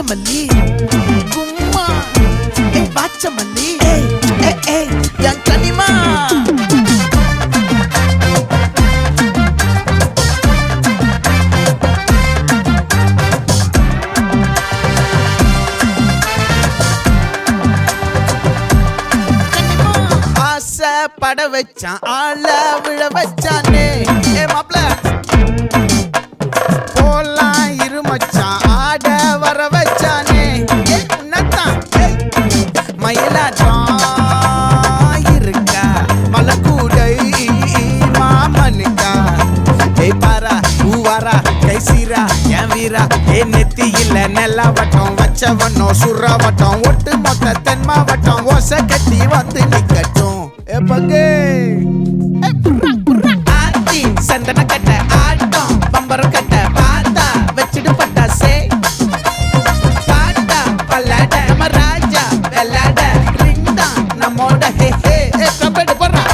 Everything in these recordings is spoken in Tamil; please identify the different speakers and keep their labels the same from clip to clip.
Speaker 1: மல்லி கும்மா பாச்ச மல்லி என் கனிமா பட வச்சான் ஆள விழ வச்சானே மாப்ள போலாம் இருமச்சான் ஆட வர வச்சானே உன்னத்தான் மயிலாட்டம் இருக்கா மலக்கூடை மாமனுக்கா பாரா பூவாரா கைசீரா என் வீரா நெத்தி இல்ல நெல்லா வட்டம் வச்சவனோ சுறா வட்டம் ஒட்டு மொத்த தென் மாவட்டம் ஓசை கட்டி வந்து நிக்கட்டும் பங்கே ஆத்தி சந்தன கட்ட ஆட்டம் பம்பரம் கட்ட பாத்தா வச்சிடு பட்டாசே பாட்டா பல்லாட நம்ம ராஜா வெள்ளாட ரிங் தான் நம்மோட ஹே ஹே கபடி போடுறா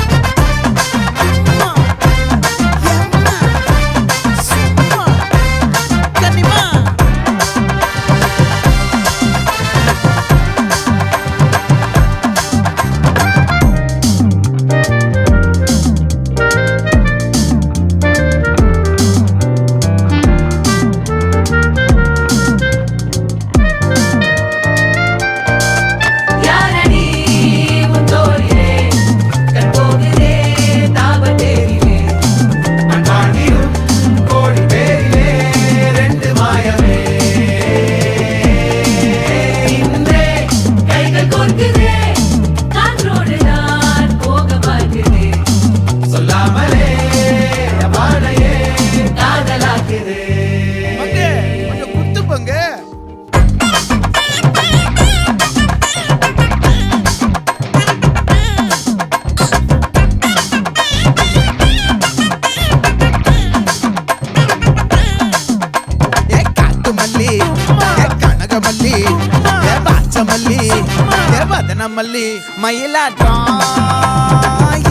Speaker 1: மல்லி மயிலாட்டம்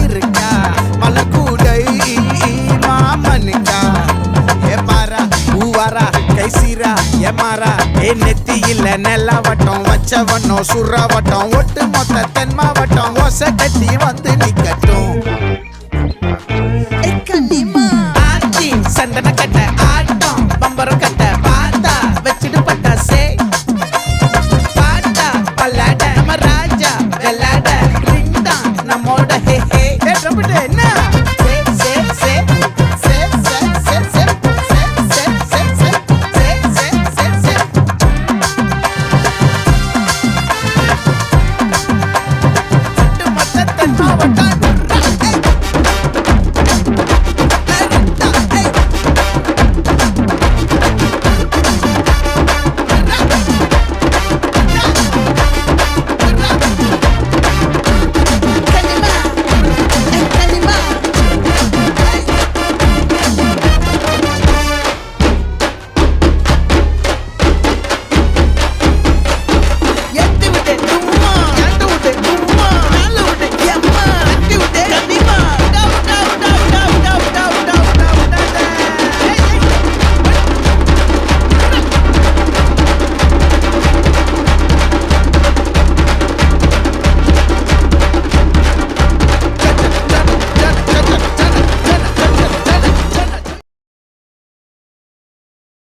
Speaker 1: இருக்கா மலக்கூடை மாமனுக்கா பாரா பூவாரா கைசீரா மாறா நெத்தி இல்ல நெல்லா வட்டம் வச்சவனோ சுறா வட்டம் ஒட்டு மொத்த தென் மாவட்டம் ஓசை கட்டி வந்து நிக்கட்டும் ஆச்சி சந்தன கட்ட ஆட்டம் பம்பரம் கட்ட பாத்தா வச்சிடு பட்டாசே பாட்டா பல்லாட நம்ம ராஜா வெள்ளாட ரிங் தான் நம்மோட ஹே ஹே என்ன மொத்த தென் மாவட்டம்